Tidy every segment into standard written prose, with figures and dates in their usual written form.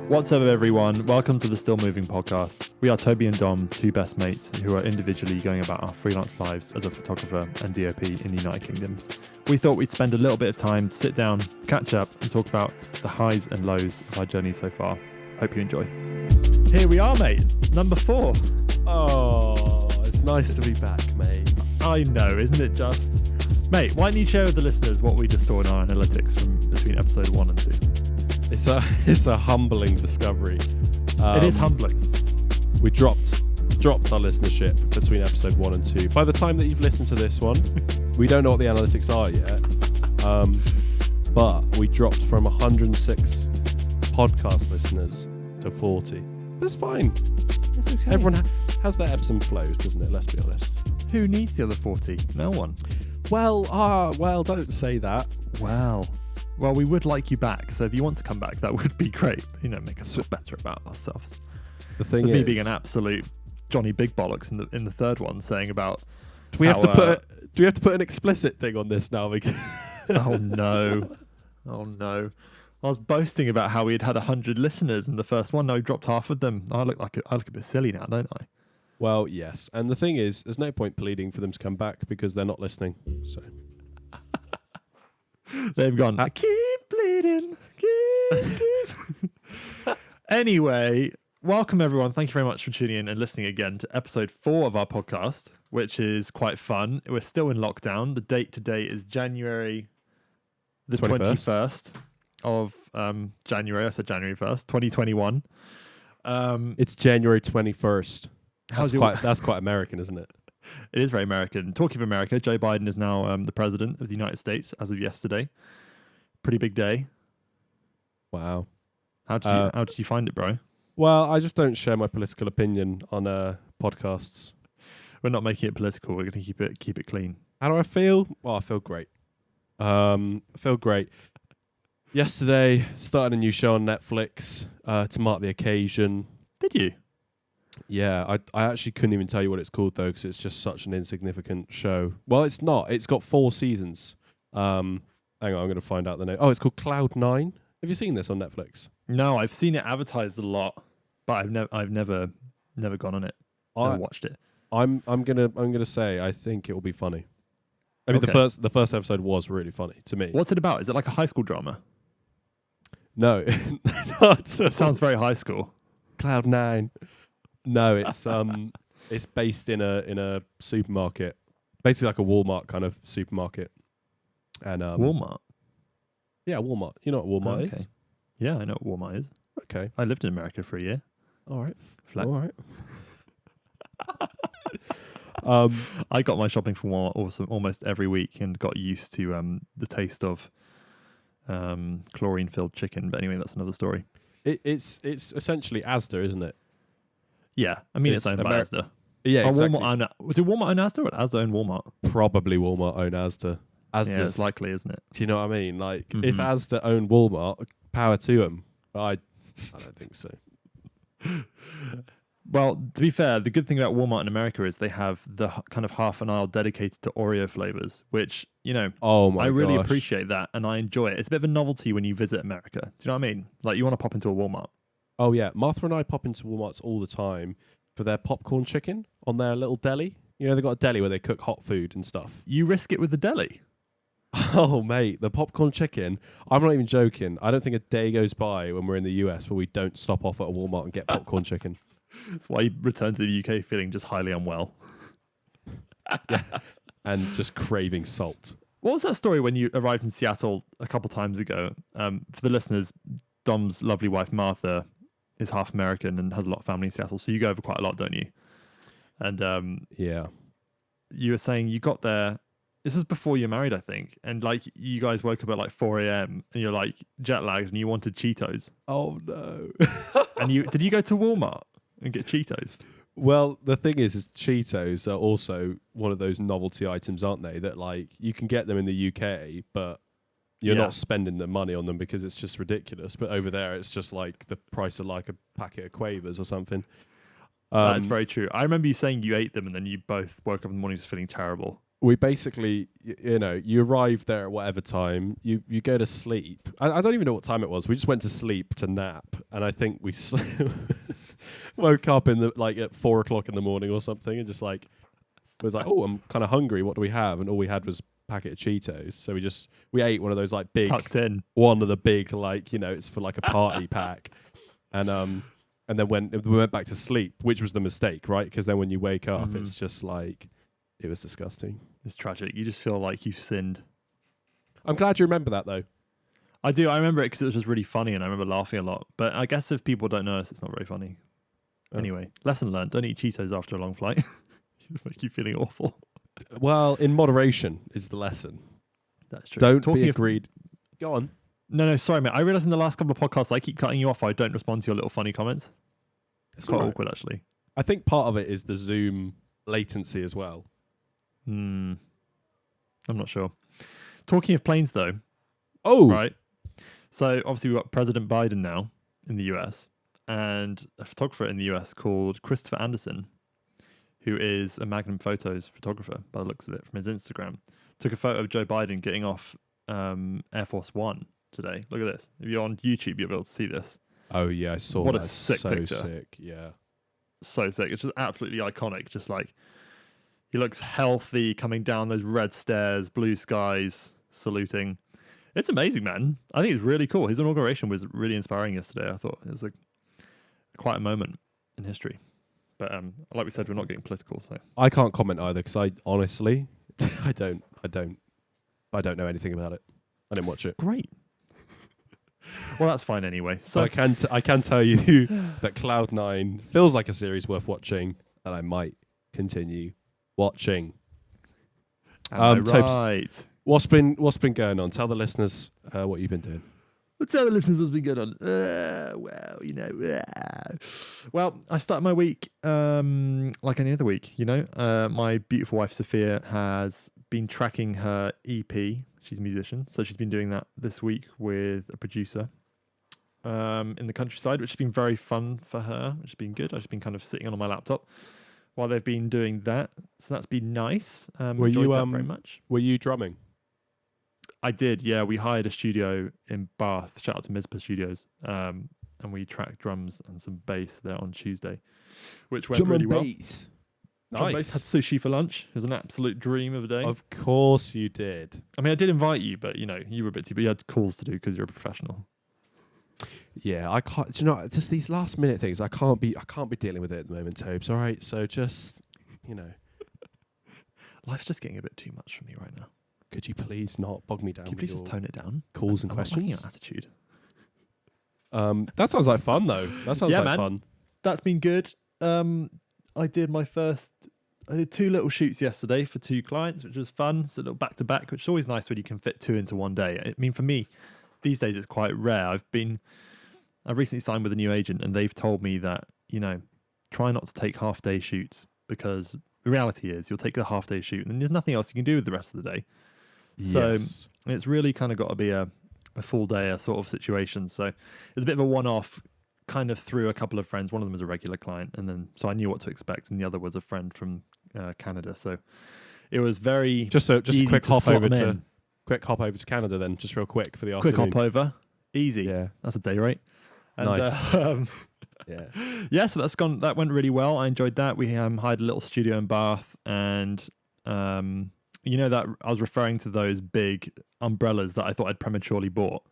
What's up, everyone? Welcome to the Still Moving podcast. We are Toby and Dom, two best mates who are individually going about our freelance lives as a photographer and DOP in the United Kingdom. We thought we'd spend a little bit of time to sit down, catch up, and talk about the highs and lows of our journey so far. Hope you enjoy. Here we are, mate. Number 4. Oh, it's nice to be back, mate. I know, isn't it just? Mate, why don't you share with the listeners what we just saw in our analytics from between episode 1 and 2? It's a humbling discovery. It is humbling. We dropped our listenership between episode 1 and 2. By the time that you've listened to this one, we don't know what the analytics are yet. But we dropped from 106 podcast listeners to 40. That's fine. It's okay. Everyone has their ebbs and flows, doesn't it? Let's be honest. Who needs the other 40? No one. Well, don't say that. Well, we would like you back, so if you want to come back, that would be great. You know, make us feel better about ourselves. The thing With is, me being an absolute Johnny Big Bollocks in the third one, saying about do we have to put an explicit thing on this now? Oh no. I was boasting about how we had 100 listeners in the first one. Now we dropped half of them. I look a bit silly now, don't I? Well, yes. And the thing is, there's no point pleading for them to come back because they're not listening. So they've gone, keep bleeding, keep. Anyway, welcome everyone. Thank you very much for tuning in and listening again to episode 4 of our podcast, which is quite fun. We're still in lockdown. The date today is January the 21st of January. I said January 1st, 2021. It's January 21st. That's quite American, isn't it? It is very American. Talking of America, Joe Biden is now the president of the United States as of yesterday. Pretty big day. Wow. How did you find it, bro? Well, I just don't share my political opinion on podcasts. We're not making it political. We're going to keep it clean. How do I feel? Well, I feel great. I feel great. Yesterday, started a new show on Netflix to mark the occasion. Did you? Yeah, I actually couldn't even tell you what it's called, though, because it's just such an insignificant show. Well, it's not. It's got 4 seasons. Hang on, I'm going to find out the name. Oh, it's called Cloud 9. Have you seen this on Netflix? No, I've seen it advertised a lot, but I've never gone on it. Never watched it. I'm gonna say I think it will be funny. I mean, okay. the first episode was really funny to me. What's it about? Is it like a high school drama? No, it sounds very high school. Cloud 9. No, it's based in a supermarket, basically like a Walmart kind of supermarket. And Walmart. Yeah, Walmart. You know what Walmart is? Yeah, I know what Walmart is. Okay. I lived in America for a year. All right. Flex. All right. I got my shopping from Walmart almost every week and got used to the taste of chlorine-filled chicken. But anyway, that's another story. It's essentially Asda, isn't it? Yeah, I mean it's owned by Asda. Yeah, exactly. Was it Walmart own Asda or Asda own Walmart? Probably Walmart own Asda. Yeah, it's likely, isn't it? Do you know what I mean? Like, if Asda owned Walmart, power to them. I don't think so. Well, to be fair, the good thing about Walmart in America is they have the kind of half an aisle dedicated to Oreo flavors, which, you know, I really appreciate that and I enjoy it. It's a bit of a novelty when you visit America. Do you know what I mean? Like, you want to pop into a Walmart. Oh, yeah. Martha and I pop into Walmarts all the time for their popcorn chicken on their little deli. You know, they've got a deli where they cook hot food and stuff. You risk it with the deli? Oh, mate, the popcorn chicken. I'm not even joking. I don't think a day goes by when we're in the US where we don't stop off at a Walmart and get popcorn chicken. That's why you return to the UK feeling just highly unwell. Yeah, and just craving salt. What was that story when you arrived in Seattle a couple times ago? For the listeners, Dom's lovely wife, Martha, is half American and has a lot of family in Seattle. So you go over quite a lot, don't you? And yeah, you were saying you got there. This was before you're married, I think. And like you guys woke up at like 4 a.m. and you're like jet lagged and you wanted Cheetos. Oh no. And did you go to Walmart and get Cheetos? Well, the thing is Cheetos are also one of those novelty items, aren't they? That like you can get them in the UK, but you're not spending the money on them because it's just ridiculous. But over there, it's just like the price of like a packet of Quavers or something. That's very true. I remember you saying you ate them and then you both woke up in the morning just feeling terrible. we basically, you arrive there at whatever time, you go to sleep. I don't even know what time it was. We just went to sleep to nap, and I think we woke up at 4:00 in the morning or something, and just was like, oh, I'm kind of hungry. What do we have? And all we had was a packet of Cheetos. So we ate one of those big, tucked in, one of the big it's for a party pack, and then we went back to sleep, which was the mistake, right? Because then when you wake up, it's just it was disgusting. It's tragic. You just feel like you've sinned. I'm glad you remember that, though. I do. I remember it because it was just really funny, and I remember laughing a lot. But I guess if people don't know us, it's not very funny. Oh. Anyway, lesson learned. Don't eat Cheetos after a long flight. It'll make you feeling awful. Well, in moderation is the lesson. That's true. Don't be agreed. Go on. No, sorry, mate. I realised in the last couple of podcasts I keep cutting you off. I don't respond to your little funny comments. It's quite awkward, actually. I think part of it is the Zoom latency as well. I'm not sure. Talking of planes, though. Oh, right. So obviously we've got President Biden now in the US, and a photographer in the US called Christopher Anderson, who is a Magnum Photos photographer by the looks of it from his Instagram, took a photo of Joe Biden getting off Air Force One today. Look at this. If you're on YouTube, you'll be able to see this. Oh yeah, I saw what that. What a sick picture. Sick, yeah. So sick. It's just absolutely iconic. Just he looks healthy coming down those red stairs, blue skies, saluting. It's amazing, man. I think it's really cool. His inauguration was really inspiring yesterday. I thought it was quite a moment in history. But like we said, we're not getting political, so I can't comment either because I honestly, I don't know anything about it. I didn't watch it. Great. Well, that's fine anyway. So I can tell you that Cloud9 feels like a series worth watching, and I might continue watching. Right. What's been going on? Tell the listeners what you've been doing. Well, tell the listeners what's been going on. Well, I started my week like any other week. My beautiful wife Sophia has been tracking her EP. She's a musician, so she's been doing that this week with a producer in the countryside, which has been very fun for her, which has been good. I've just been kind of sitting on my laptop while they've been doing that, so that's been nice. Enjoyed that very much. Were you drumming? I did, yeah. We hired a studio in Bath. Shout out to Mizpah Studios. And we tracked drums and some bass there on Tuesday, which went really well. Bass. Nice. Nice. Had sushi for lunch. It was an absolute dream of a day. Of course you did. I mean, I did invite you, but you were a bit too. But you had calls to do because you're a professional. Yeah, I can't. Do you know, just these last minute things. I can't be dealing with it at the moment, Tobes. All right, so just life's just getting a bit too much for me right now. Could you please not bog me down? Can you please just tone it down? Calls and questions. Your attitude. That sounds like fun, though. That sounds like fun. That's been good. I did 2 little shoots yesterday for 2 clients, which was fun. So a little back to back, which is always nice when you can fit 2 into one day. I mean, for me, these days it's quite rare. I've recently signed with a new agent, and they've told me that try not to take half-day shoots, because the reality is you'll take a half-day shoot and there's nothing else you can do with the rest of the day. Yes. So it's really kind of got to be a full day, a sort of situation. So it's a bit of a one-off, kind of through a couple of friends. One of them was a regular client, and then so I knew what to expect, and the other was a friend from Canada. So it was very just a quick hop over to Canada then, just real quick for the afternoon. Quick hop over, easy. Yeah, that's a day rate. And, nice. Yeah. So that went really well. I enjoyed that. We hired a little studio in Bath, and that I was referring to those big umbrellas that I thought I'd prematurely bought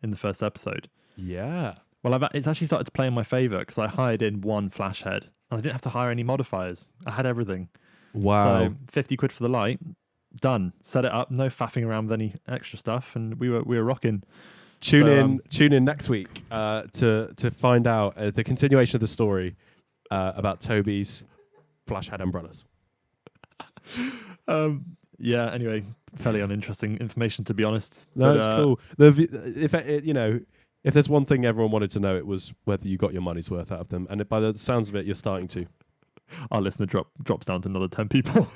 in the first episode. Yeah. Well, it's actually started to play in my favour because I hired in one flash head and I didn't have to hire any modifiers. I had everything. Wow. So 50 quid for the light, done. Set it up, no faffing around with any extra stuff, and we were rocking. Tune in next week to find out the continuation of the story about Toby's flash head umbrellas. Yeah. Anyway, fairly uninteresting information, to be honest. No, it's cool. If there's one thing everyone wanted to know, it was whether you got your money's worth out of them. And by the sounds of it, you're starting to. Our listener drops down to another 10 people.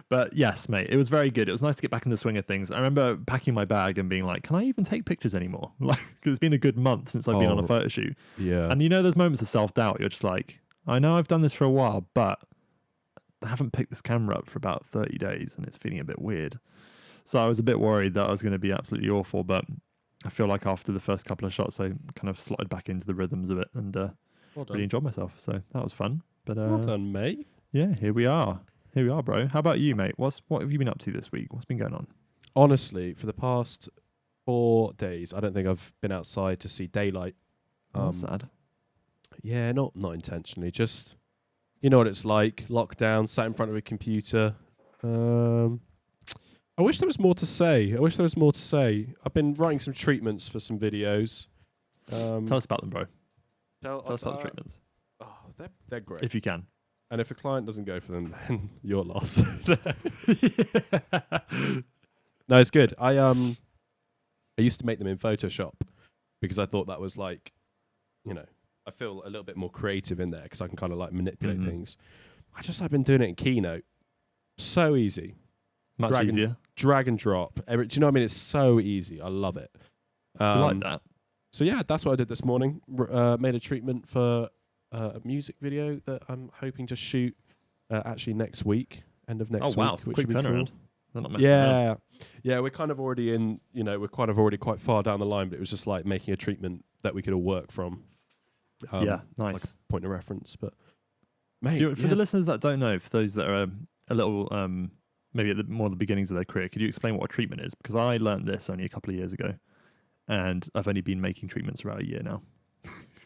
But yes, mate, it was very good. It was nice to get back in the swing of things. I remember packing my bag and being like, can I even take pictures anymore? Because it's been a good month since I've been on a photo shoot. Yeah. And there's moments of self-doubt. You're just like, I know I've done this for a while, but I haven't picked this camera up for about 30 days and it's feeling a bit weird. So I was a bit worried that I was going to be absolutely awful, but I feel like after the first couple of shots, I kind of slotted back into the rhythms of it and really enjoyed myself. So that was fun. But well done, mate. Yeah, here we are. Here we are, bro. How about you, mate? What have you been up to this week? What's been going on? Honestly, for the past 4 days, I don't think I've been outside to see daylight. That's sad. Yeah, not intentionally. Just, you know what it's like. Lockdown, sat in front of a computer. I wish there was more to say. I've been writing some treatments for some videos. Tell us about them, bro. Tell us about the treatments. Oh, they're great. If you can. And if the client doesn't go for them, then you're lost. No, it's good. I used to make them in Photoshop because I thought that was like, you know, I feel a little bit more creative in there because I can kind of like manipulate things. I've been doing it in Keynote. So easy. Much easier. Drag and drop. Do you know what I mean? It's so easy. I love it. I like that. So yeah, that's what I did this morning. Made a treatment for a music video that I'm hoping to shoot actually next week, end of next week. Oh wow, which quick would be turnaround. Cool. They're not messing around. Yeah, we're kind of already in, you know, we're kind of already quite far down the line, but it was just like making a treatment that we could all work from. Yeah, nice. Like a point of reference, but mate, For the listeners that don't know, for those that are a little maybe at more the beginnings of their career, could you explain what a treatment is? Because I learned this only a couple of years ago, and I've only been making treatments for about a year now,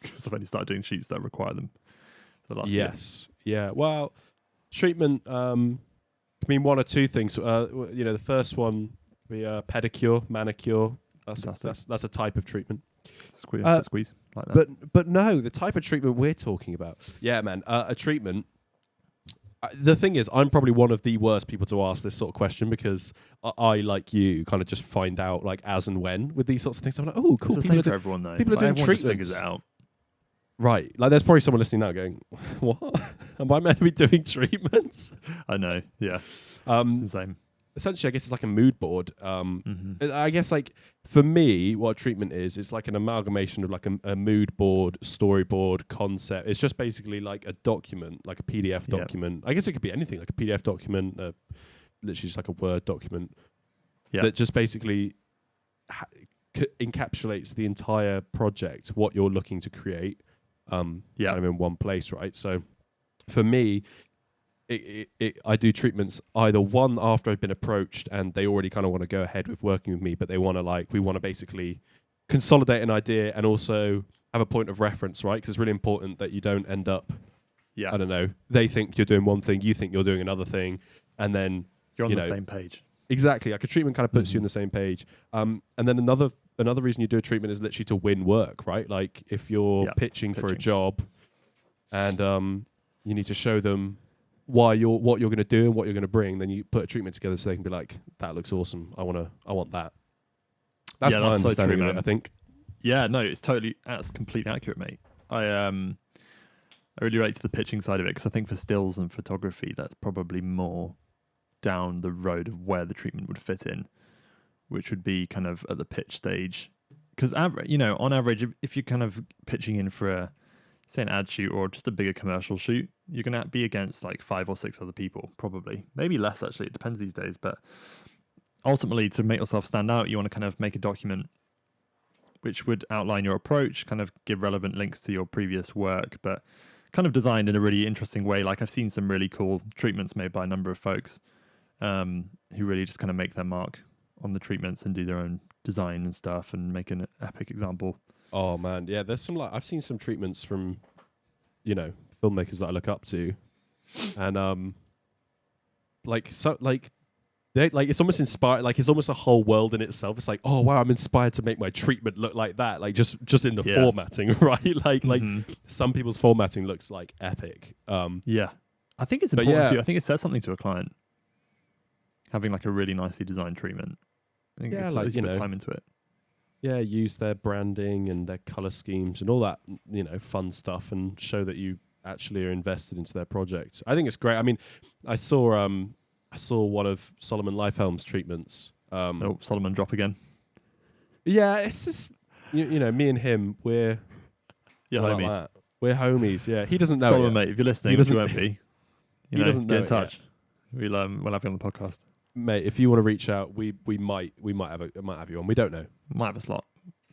because I've only started doing shoots that require them for the last year. Yeah. Well, treatment. I mean, one or two things. You know, the first one would be pedicure, manicure. That's a type of treatment. Squeeze like that. But no, the type of treatment we're talking about. Yeah, man, a treatment. The thing is, I'm probably one of the worst people to ask this sort of question because I like you, kind of just find out like as and when with these sorts of things. I'm like, oh, cool. It's the same for everyone though. People are doing treatments. Figures it out. Right, like there's probably someone listening now going, "What? Am I meant to be doing treatments?" I know. Yeah, it's the same. Essentially, I guess it's like a mood board. I guess like for me, what a treatment is, it's like an amalgamation of like a mood board, storyboard, concept. It's just basically like a document, like a PDF document. I guess it could be anything, like a PDF document, literally just like a Word document that just basically encapsulates the entire project, what you're looking to create, kind of in one place, right? So for me, I do treatments either one after I've been approached and they already kind of want to go ahead with working with me, but we want to basically consolidate an idea and also have a point of reference, right? Because it's really important that you don't end up, I don't know, they think you're doing one thing, you think you're doing another thing, and then you're on the same page. Exactly. Like a treatment kind of puts you on the same page. And then another reason you do a treatment is literally to win work, right? Like if you're pitching for a job and you need to show them what you're going to do and what you're going to bring, then you put a treatment together so they can be like, that looks awesome. I want that. That's my understanding of it, I think. Yeah, no, that's completely accurate, mate. I really relate to the pitching side of it because I think for stills and photography, that's probably more down the road of where the treatment would fit in, which would be kind of at the pitch stage. Because on average, if you're kind of pitching in for say an ad shoot or just a bigger commercial shoot, you're going to be against like 5 or 6 other people, probably. Maybe less, actually. It depends these days. But ultimately, to make yourself stand out, you want to kind of make a document which would outline your approach, kind of give relevant links to your previous work, but kind of designed in a really interesting way. Like I've seen some really cool treatments made by a number of folks who really just kind of make their mark on the treatments and do their own design and stuff and make an epic example. Oh man, yeah. There's some I've seen some treatments from, filmmakers that I look up to, and it's almost inspired. Like it's almost a whole world in itself. It's like, oh wow, I'm inspired to make my treatment look like that. Like just in the formatting, right? Like some people's formatting looks like epic. I think it's important too. I think it says something to a client having like a really nicely designed treatment. I think it's like put time into it. Yeah, use their branding and their color schemes and all that, fun stuff, and show that you actually are invested into their project. I think it's great. I mean, I saw one of Solomon Lifehelm's treatments. Solomon drop again. Yeah, it's just me and him, we're homies. We're homies. Yeah, he doesn't know. Solomon, mate, if you're listening, you won't be. He doesn't know get in it touch. We'll have you on the podcast. Mate, if you want to reach out, we might have you on. We don't know. Might have a slot.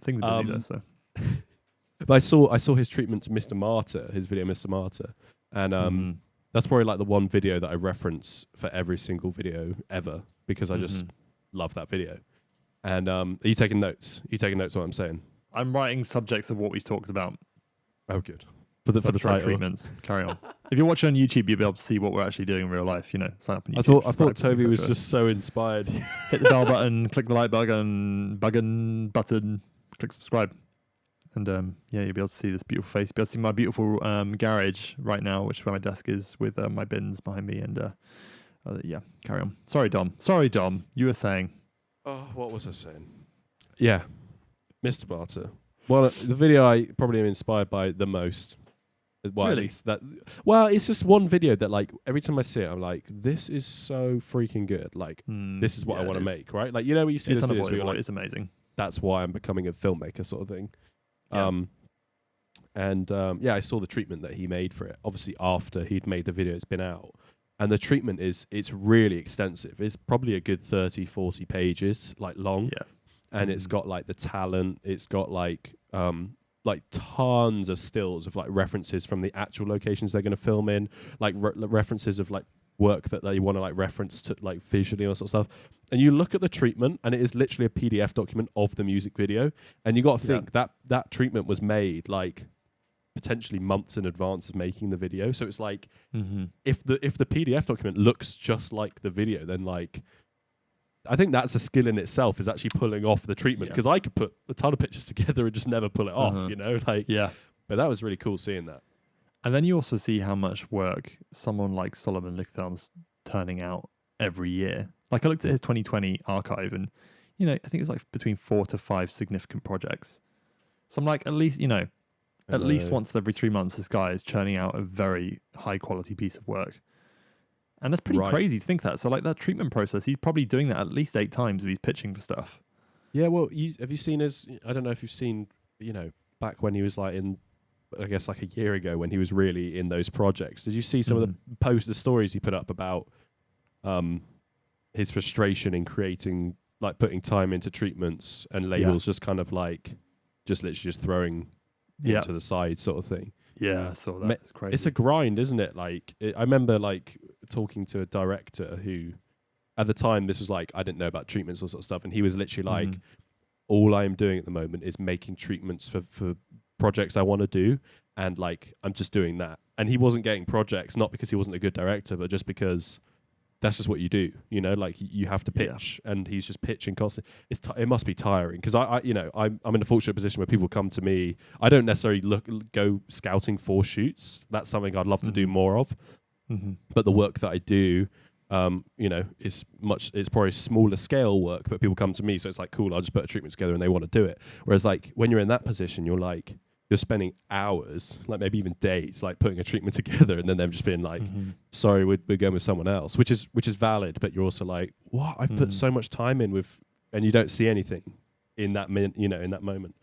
Things are busy though, so. But I saw his treatment to Mr. Martyr, his video Mr. Martyr, and that's probably like the one video that I reference for every single video ever because I just love that video. And are you taking notes? Are you taking notes on what I'm saying? I'm writing subjects of what we've talked about. Oh, good. For the title. Treatments. Carry on. If you're watching on YouTube, you'll be able to see what we're actually doing in real life. Sign up on YouTube. I thought Toby was just so inspired. Hit the bell button, click the like button, click subscribe. And you'll be able to see this beautiful face. You'll be able to see my beautiful garage right now, which is where my desk is with my bins behind me. And carry on. Sorry, Dom. You were saying. Oh, what was I saying? Yeah, Mr. Barter. Well, the video I probably am inspired by the most. Well, really? At least that. Well, it's just one video that, like, every time I see it, I'm like, this is so freaking good. Like, this is what I want to make, right? Like, when you see this video, you're like, it's amazing. That's why I'm becoming a filmmaker, sort of thing. Yeah. I saw the treatment that he made for it. Obviously, after he'd made the video, it's been out. And the treatment it's really extensive. It's probably a good 30, 40 pages, like long. Yeah. And it's got like the talent. It's got like tons of stills of like references from the actual locations they're going to film in, like references of like work that they want to like reference to like visually and all sort of stuff. And you look at the treatment and it is literally a PDF document of the music video. And you got to think that treatment was made like potentially months in advance of making the video. So it's like if the PDF document looks just like the video, then like I think that's a skill in itself, is actually pulling off the treatment, because I could put a ton of pictures together and just never pull it off, But that was really cool seeing that. And then you also see how much work someone like Solomon Lichthelm's turning out every year. Like I looked at his 2020 archive and, I think it was like between 4 to 5 significant projects. So I'm like, at least once every 3 months, this guy is churning out a very high quality piece of work. And that's pretty crazy to think that. So like that treatment process, he's probably doing that at least 8 times if he's pitching for stuff. Yeah, well, have you seen I don't know if you've seen, back when he was like in, I guess like a year ago when he was really in those projects. Did you see some of the stories he put up about his frustration in creating, like putting time into treatments and labels just kind of like, literally just throwing to the side sort of thing? Yeah, I saw that. It's crazy. It's a grind, isn't it? Like, I remember like talking to a director who, at the time, this was like, I didn't know about treatments or sort of stuff. And he was literally like, all I am doing at the moment is making treatments for projects I want to do. And like, I'm just doing that. And he wasn't getting projects, not because he wasn't a good director, but just because that's just what you do, like you have to pitch, and he's just pitching constantly. It must be tiring, because I'm in a fortunate position where people come to me. I don't necessarily go scouting for shoots. That's something I'd love to do more of. But the work that I do, is it's probably smaller scale work, but people come to me, so it's like, cool, I'll just put a treatment together and they want to do it. Whereas like when you're in that position, you're spending hours, like maybe even days, like putting a treatment together, and then them just being like, sorry, we're going with someone else, which is valid, but you're also like, what? I've put so much time in with, and you don't see anything in that in that moment.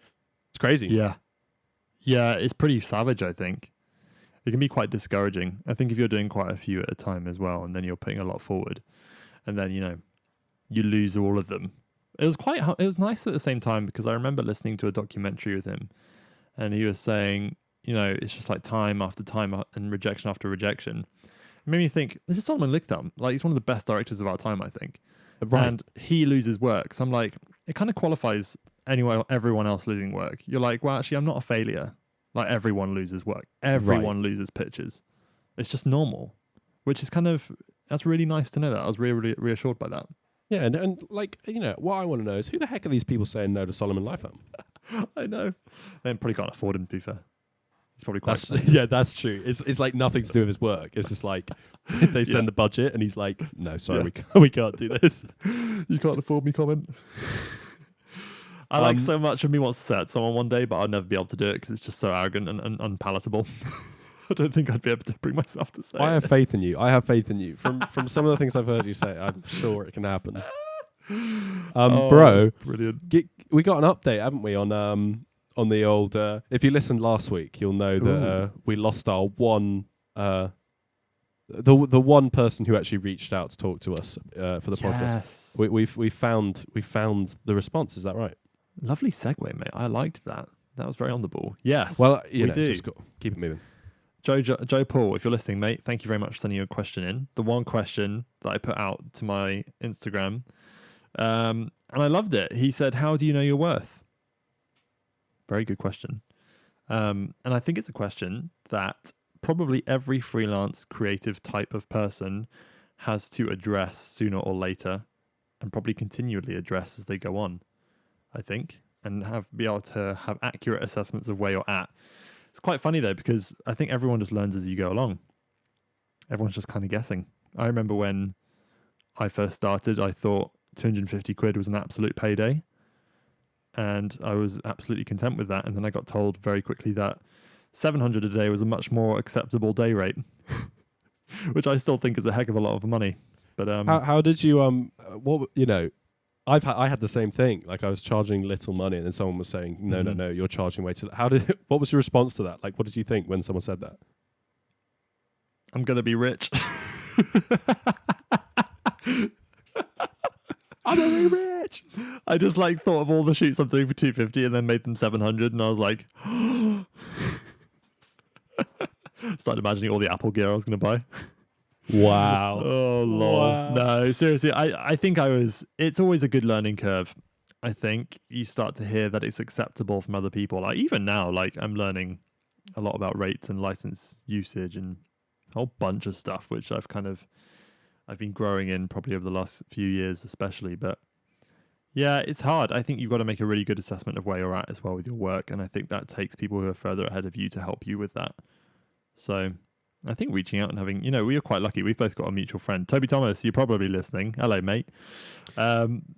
It's crazy. Yeah. Yeah, it's pretty savage, I think. It can be quite discouraging. I think if you're doing quite a few at a time as well, and then you're putting a lot forward, and then, you lose all of them. It was nice at the same time, because I remember listening to a documentary with him, and he was saying, it's just like time after time and rejection after rejection. It made me think, this is Solomon Lichthelm. Like, he's one of the best directors of our time, I think. Right. And he loses work. So I'm like, it kind of qualifies everyone else losing work. You're like, well, actually, I'm not a failure. Like, everyone loses work. Everyone loses pitches. It's just normal, which is that's really nice to know that. I was really reassured by that. Yeah, and like, what I want to know is, who the heck are these people saying no to Solomon Lichthelm? I know. They probably can't afford him, to be fair. He's probably quite that's true. It's like nothing to do with his work. It's just like they send the budget and he's like, no, sorry, we can't do this. You can't afford me comment. I like so much of me wants to set someone one day, but I'll never be able to do it because it's just so arrogant and unpalatable. I don't think I'd be able to bring myself to say I have faith in you. From some of the things I've heard you say, I'm sure it can happen. Bro, brilliant. We got an update, haven't we, on the old... if you listened last week, you'll know that we lost our one the one person who actually reached out to talk to us for the podcast. Yes. We found the response. Is that right? Lovely segue, mate. I liked that. That was very on the ball. Yes. Well, we do. just keep it moving. Joe Paul, if you're listening, mate, thank you very much for sending your question in. The one question that I put out to my Instagram, and I loved it. He said, "How do you know your worth?" Very good question. And I think it's a question that probably every freelance creative type of person has to address sooner or later, and probably continually address as they go on, I think, and be able to have accurate assessments of where you're at. It's quite funny though, because I think everyone just learns as you go along. Everyone's just kind of guessing. I remember when I first started, I thought 250 quid was an absolute payday. And I was absolutely content with that. And then I got told very quickly that 700 a day was a much more acceptable day rate, which I still think is a heck of a lot of money. But how did you I had the same thing. Like I was charging little money, and then someone was saying, "No, you're charging way too." What was your response to that? Like, what did you think when someone said that? I'm gonna be rich. I'm gonna be rich. I just thought of all the shoots I'm doing for 250, and then made them 700, and I was like, started imagining all the Apple gear I was gonna buy. Wow. Oh, lol. Wow. No, seriously, I think it's always a good learning curve. I think you start to hear that it's acceptable from other people. Like even now, I'm learning a lot about rates and license usage and a whole bunch of stuff, which I've been growing in probably over the last few years, especially. But yeah, it's hard. I think you've got to make a really good assessment of where you're at as well with your work. And I think that takes people who are further ahead of you to help you with that. So I think reaching out and having, we are quite lucky. We've both got a mutual friend. Toby Thomas, you're probably listening. Hello, mate.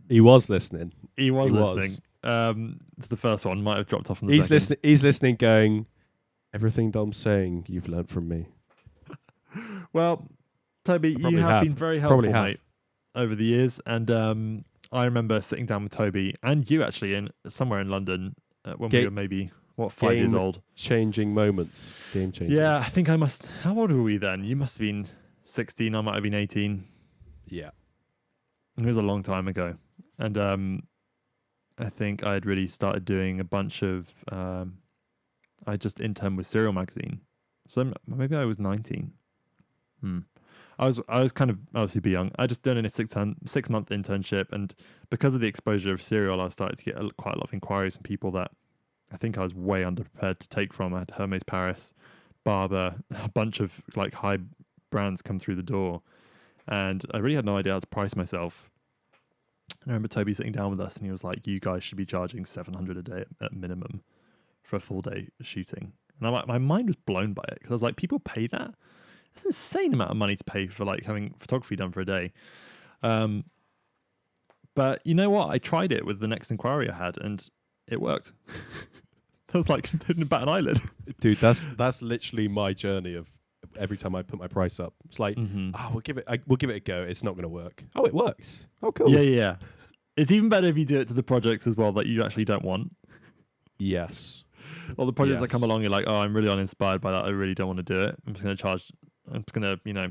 He was listening. He was listening. To the first one. Might have dropped off on the He's second. Listening. He's listening going, everything Dom's saying, you've learnt from me. Well, Toby, you have been very helpful, mate, over the years. And I remember sitting down with Toby and you actually somewhere in London when we were maybe... 5 years old? Changing moments. Game changing. Yeah, I think how old were we then? You must have been 16. I might have been 18. Yeah. It was a long time ago. And I think I had really started doing a bunch of... I just interned with Serial Magazine. So maybe I was 19. I was kind of super young. I just done a 6-month internship. And because of the exposure of Serial, I started to get quite a lot of inquiries from people that I think I was way underprepared to take from. I had Hermes Paris, Barber, a bunch of high brands come through the door. And I really had no idea how to price myself. And I remember Toby sitting down with us and he was like, you guys should be charging 700 a day at minimum for a full day shooting. And my mind was blown by it because I was like, people pay that? That's an insane amount of money to pay for having photography done for a day. But you know what? I tried it with the next inquiry I had and it worked. That was didn't bat an eyelid. Dude, that's literally my journey of every time I put my price up. It's like, we'll give it a go. It's not going to work. Oh, it works. Oh, cool. Yeah. It's even better if you do it to the projects as well that you actually don't want. Yes. Or the projects that come along, you're like, oh, I'm really uninspired by that. I really don't want to do it. I'm just going to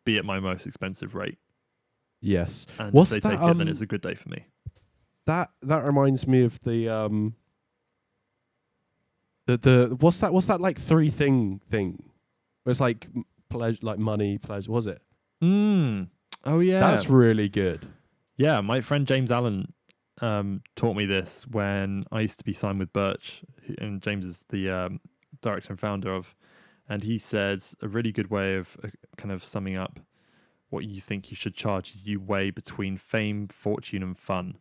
be at my most expensive rate. Yes. And if they take it, then it's a good day for me. That reminds me of the what's that 3 thing? Where it's pleasure, money, pleasure. Was it? Oh yeah. That's really good. Yeah, my friend James Allen taught me this when I used to be signed with Birch, and James is the director and founder of. And he says a really good way of kind of summing up what you think you should charge is you weigh between fame, fortune, and fun,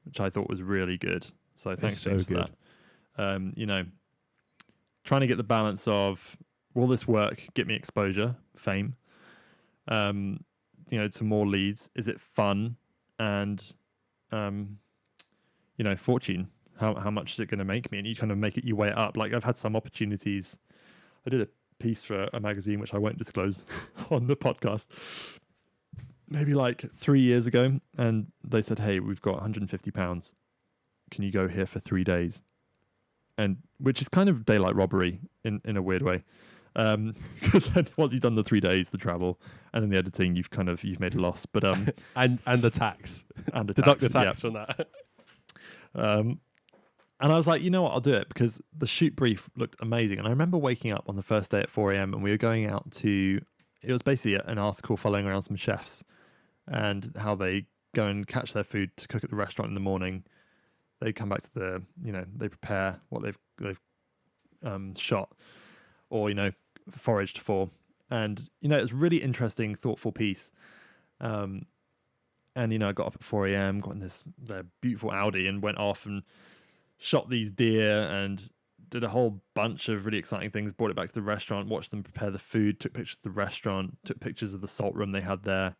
which I thought was really good. So thanks James for that. Trying to get the balance of, will this work, get me exposure, fame, to more leads? Is it fun? And, fortune, how much is it going to make me? And you kind of you weigh it up. I've had some opportunities. I did a piece for a magazine, which I won't disclose on the podcast, maybe 3 years ago. And they said, hey, we've got £150. Can you go here for 3 days? And which is kind of daylight robbery in a weird way. Because then once you've done the 3 days, the travel, and then the editing, you've made a loss. But and the tax, and the deduct tax, the tax from that. And I was like, you know what, I'll do it, because the shoot brief looked amazing. And I remember waking up on the first day at 4 a.m. and we were going out to, it was basically an article following around some chefs and how they go and catch their food to cook at the restaurant in the morning. They come back to the, they prepare what they've shot or, foraged for. And, it's really interesting, thoughtful piece. And, I got up at 4 a.m., got in their beautiful Audi and went off and shot these deer and did a whole bunch of really exciting things, brought it back to the restaurant, watched them prepare the food, took pictures of the restaurant, took pictures of the salt room they had there.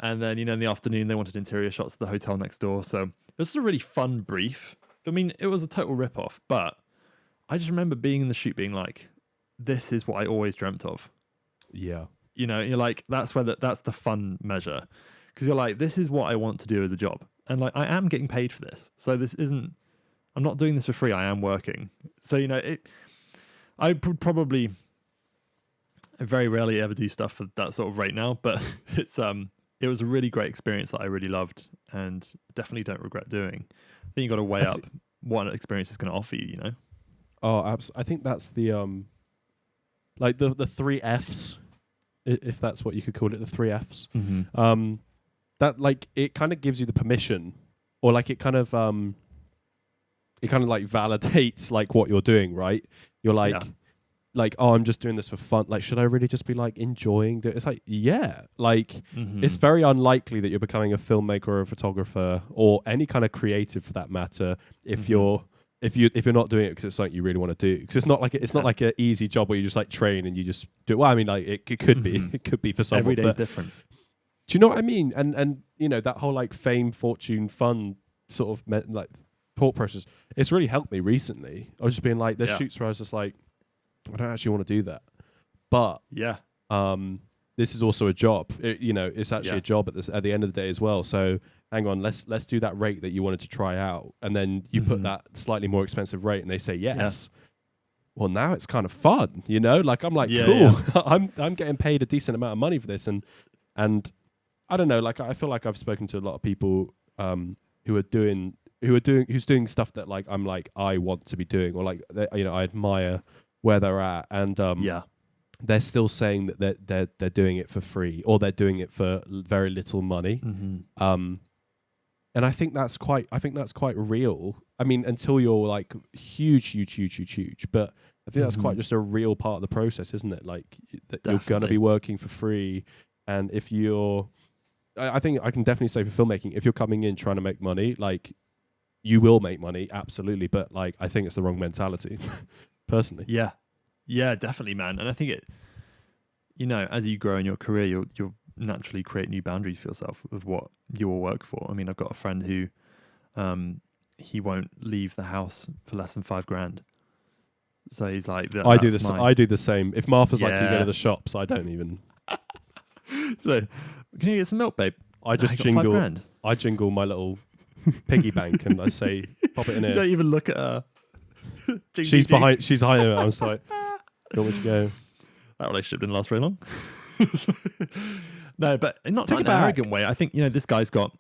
And then, in the afternoon, they wanted interior shots of the hotel next door. So it was a really fun brief. I mean, it was a total rip-off, but I just remember being in the shoot being like, this is what I always dreamt of. Yeah. You're like, that's the fun measure. Because you're like, this is what I want to do as a job. And like, I am getting paid for this. So I'm not doing this for free. I am working. So, I would probably very rarely ever do stuff for that sort of rate now, but it was a really great experience that I really loved and definitely don't regret doing. I think you got to weigh up what an experience is going to offer you, Oh, I think that's the like the 3 Fs, if that's what you could call it, the 3 Fs. Mm-hmm. That like it kind of gives you the permission, or like it kind of like validates like what you're doing, right? You're like, oh, I'm just doing this for fun. Like, should I really just be like enjoying it? It's like, yeah, like it's very unlikely that you're becoming a filmmaker or a photographer or any kind of creative for that matter if you're not doing it because it's something you really want to do. Because it's not like an easy job where you just like train and you just do it. Well, I mean, like it could be, it could be for someone. Every day is different. Do you know what I mean? And that whole like fame, fortune, fun sort of like thought process, it's really helped me recently. I was just being like, there's shoots where I was just like, I don't actually want to do that, but this is also a job. It's actually a job at the end of the day as well. So hang on, let's do that rate that you wanted to try out, and then you put that slightly more expensive rate, and they say yes. Yeah. Well, now it's kind of fun, Like I'm like, cool. Yeah. I'm getting paid a decent amount of money for this, and I don't know. Like I feel like I've spoken to a lot of people who's doing stuff that like I'm like I want to be doing, or like I admire where they're at, and they're still saying that they're doing it for free, or they're doing it for very little money. And I think that's quite real. I mean, until you're like huge, but I think that's quite just a real part of the process, isn't it? Like that you're gonna be working for free, and if I think I can definitely say for filmmaking, if you're coming in trying to make money, like you will make money, absolutely, but like I think it's the wrong mentality. Personally. Yeah, definitely, man. And I think as you grow in your career, you'll naturally create new boundaries for yourself of what you will work for. I mean, I've got a friend who he won't leave the house for less than $5,000. So he's like, I do the same. If Martha's like, you go to the shops, I don't even. So, can you get some milk, babe? I just jingle my little piggy bank and I say, pop it in here. You don't even look at her. She's behind her. I was like, you want me to go? That relationship didn't last very long. No, but not in an arrogant way. I think this guy's got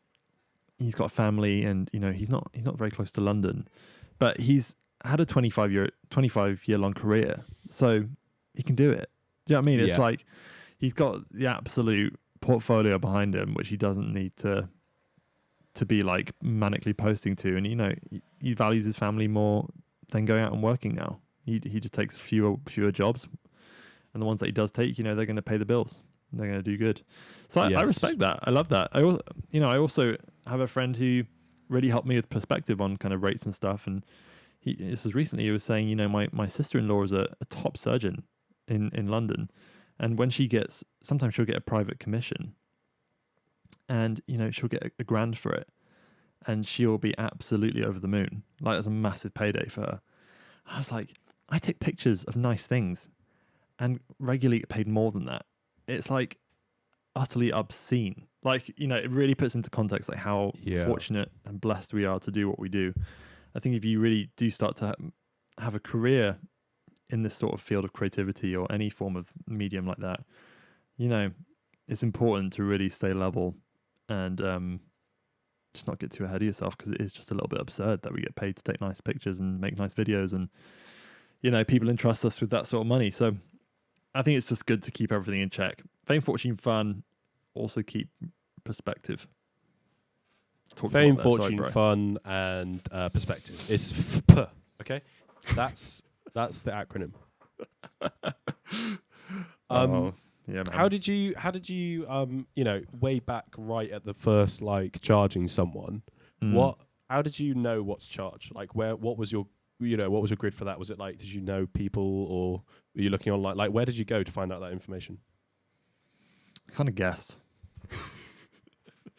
a family, and he's not very close to London, but he's had a 25-year long career, so he can do it. Do you know what I mean? It's like he's got the absolute portfolio behind him, which he doesn't need to be like manically posting to, and he values his family more than going out and working now. He just takes fewer jobs, and the ones that he does take, they're going to pay the bills. They're going to do good. So I respect that. I love that. I also have a friend who really helped me with perspective on kind of rates and stuff. And this was recently, he was saying, my sister-in-law is a top surgeon in London. And when sometimes she'll get a private commission, and, she'll get a grand for it, and she'll be absolutely over the moon. Like, that's a massive payday for her. I was like, I take pictures of nice things and regularly get paid more than that. It's like utterly obscene. Like, it really puts into context like how fortunate and blessed we are to do what we do. I think if you really do start to have a career in this sort of field of creativity or any form of medium like that, you know, it's important to really stay level and just not get too ahead of yourself, because it is just a little bit absurd that we get paid to take nice pictures and make nice videos, and you know, people entrust us with that sort of money. So I think it's just good to keep everything in check. Fame, fortune, fun. Also keep perspective. Fame, fortune, fun, and perspective. It's okay. That's the acronym. Yeah, man. How did you you know, way back right at the first, like, charging someone, how did you know what to charge? Like, what was your grid for that? Was it like, did you know people, or were you looking online? Like, where did you go to find out that information? I kind of guessed.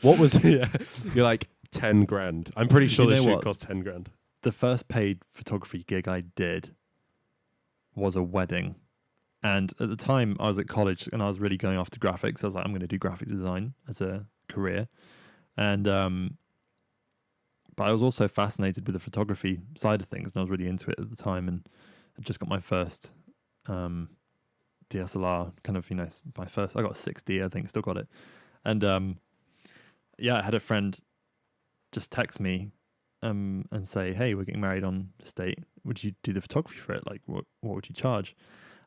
What was you're like 10 grand. I'm pretty sure this shoot cost 10 grand. The first paid photography gig I did was a wedding. And at the time I was at college and I was really going after graphics. I was like, I'm going to do graphic design as a career. And, but I was also fascinated with the photography side of things, and I was really into it at the time. And I just got my first, DSLR, kind of, you know, I got a 6D, I think, still got it. And, I had a friend just text me and say, hey, we're getting married on this date. Would you do the photography for it? Like, what would you charge?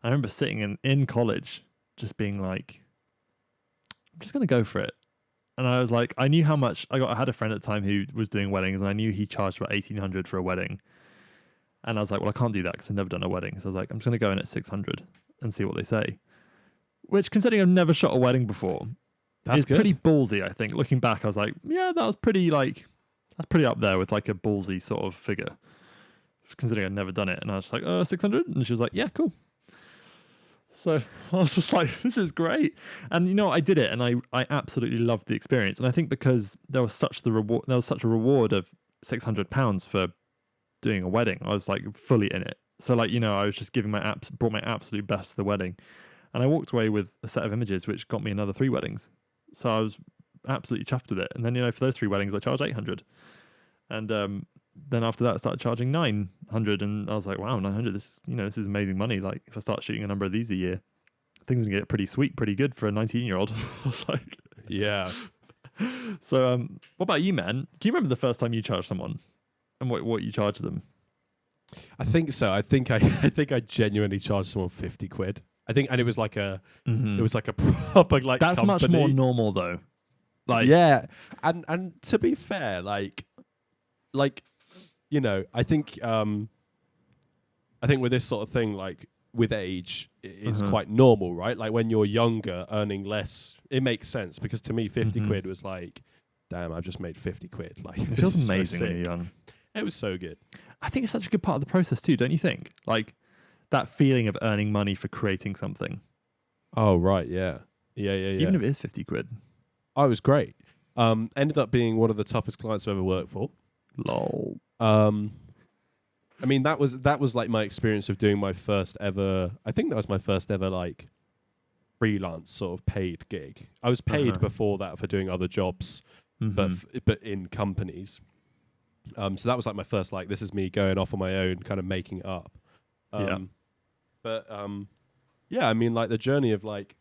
I remember sitting in college just being like, I'm just going to go for it. And I was like, I knew how much, I had a friend at the time who was doing weddings, and I knew he charged about $1,800 for a wedding. And I was like, well, I can't do that because I've never done a wedding. So I was like, I'm just going to go in at $600 and see what they say. Which, considering I've never shot a wedding before, is pretty ballsy, I think. Looking back, I was like, yeah, that's pretty up there with like a ballsy sort of figure, considering I'd never done it. And I was just like, 600? And she was like, yeah, cool. So I was just like, this is great. And you know, I did it, and I absolutely loved the experience. And I think because there was such a reward of £600 for doing a wedding, I was like fully in it. So like, you know, I was just brought my absolute best to the wedding. And I walked away with a set of images which got me another 3 weddings. So I was absolutely chuffed with it. And then, you know, for those 3 weddings, I charged $800. And then after that, I started charging $900. And I was like, wow, $900, this is amazing money. Like, if I start shooting a number of these a year, things are going to get pretty sweet, pretty good for a 19-year-old. I was like, yeah. So what about you, man? Do you remember the first time you charged someone and what you charged them? I think so. I think I genuinely charged someone 50 quid. I think, and it was like a proper, like, that's company. Much more normal though. Like, yeah, and to be fair, like, you know, I think with this sort of thing, like, with age, it's quite normal, right? Like, when you're younger, earning less, it makes sense, because to me, 50 quid was like, damn, I've just made 50 quid. Like, it feels amazing when you're young. It was so good. I think it's such a good part of the process too, don't you think? Like, that feeling of earning money for creating something. Oh, right, yeah. Even if it is 50 quid. Oh, it was great. Ended up being one of the toughest clients I've ever worked for. Lol. I mean, that was like my experience of doing my first ever, I think that was my first ever, like, freelance sort of paid gig. I was paid before that for doing other jobs, but in companies. So that was like my first, like, this is me going off on my own, kind of making it up. But I mean, like, the journey of, like,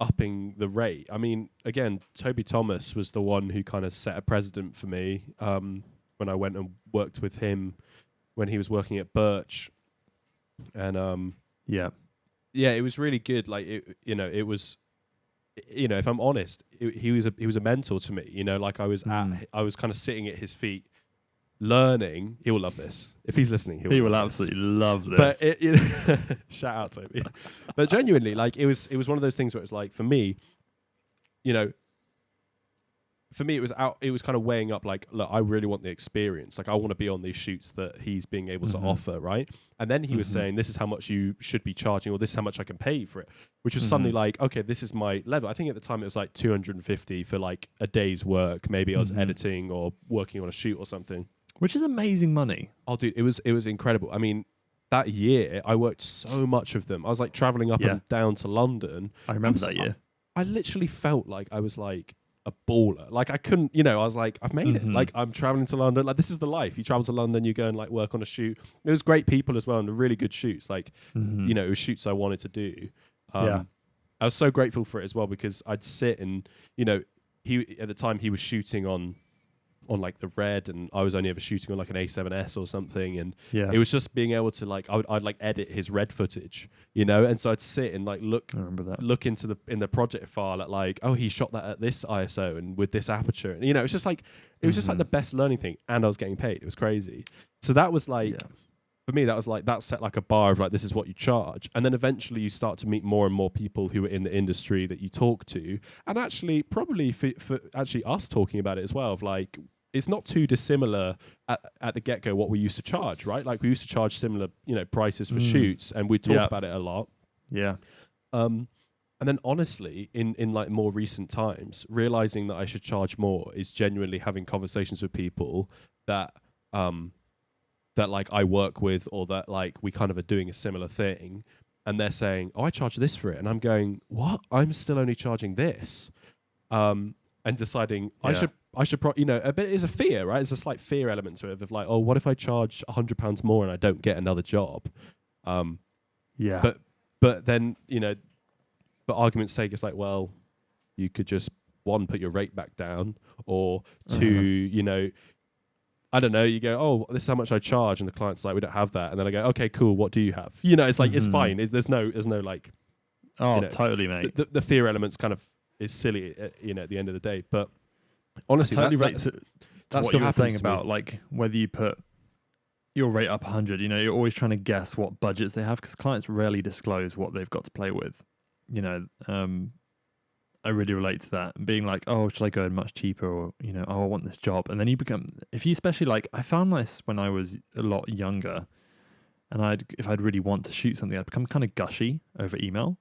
upping the rate. I mean, again, Toby Thomas was the one who kind of set a precedent for me when I went and worked with him when he was working at Birch. And it was really good. Like, it was, if I'm honest, he was a mentor to me. You know, like, I was kind of sitting at his feet, learning. He will love this. If he's listening, he will absolutely love this. But shout out to him. But genuinely, like, it was one of those things where it was like, for me, you know, it was kind of weighing up, like, look, I really want the experience. Like, I want to be on these shoots that he's being able to offer, right? And then he was saying, this is how much you should be charging, or this is how much I can pay for it, which was suddenly like, okay, this is my level. I think at the time it was like 250 for like a day's work. Maybe I was editing or working on a shoot or something. Which is amazing money. Oh, dude, it was incredible. I mean, that year I worked so much of them. I was like traveling up and down to London. I remember that year. I literally felt like I was like a baller. Like I couldn't, I was like, I've made it. Like I'm traveling to London. Like this is the life. You travel to London, you go and like work on a shoot. It was great people as well, and really good shoots. Like, it was shoots I wanted to do. I was so grateful for it as well, because I'd sit and, he at the time he was shooting on like the Red, and I was only ever shooting on like an A7S or something, and it was just being able to like I'd like edit his Red footage, and so I'd sit and like look into in the project file at like, oh, he shot that at this ISO and with this aperture, and it's just like just like the best learning thing, and I was getting paid. It was crazy. So that was like for me, that was like that set like a bar of like, this is what you charge, and then eventually you start to meet more and more people who are in the industry that you talk to, and actually probably for actually us talking about it as well, of like, it's not too dissimilar at the get-go what we used to charge, right? Like we used to charge similar, prices for shoots, and we talk about it a lot. Yeah. And then honestly, in like more recent times, realizing that I should charge more is genuinely having conversations with people that that like I work with, or that like we kind of are doing a similar thing, and they're saying, "Oh, I charge this for it," and I'm going, "What? I'm still only charging this," and deciding I should a bit is a fear, right? There's a slight fear element to it of like, oh, what if I charge £100 more and I don't get another job? But then, but argument's sake, it's like, well, you could just, one, put your rate back down, or two, I don't know, you go, oh, this is how much I charge, and the client's like, we don't have that. And then I go, okay, cool, what do you have? It's like, it's fine. There's no like, totally, mate. The fear element's kind of is silly, at the end of the day. But honestly, totally that's what you were saying about like whether you put your rate up 100. You're always trying to guess what budgets they have, because clients rarely disclose what they've got to play with. I really relate to that, and being like, oh, should I go in much cheaper, or oh, I want this job, and then you become, if you especially like, I found this when I was a lot younger, and if I'd really want to shoot something, I'd become kind of gushy over email.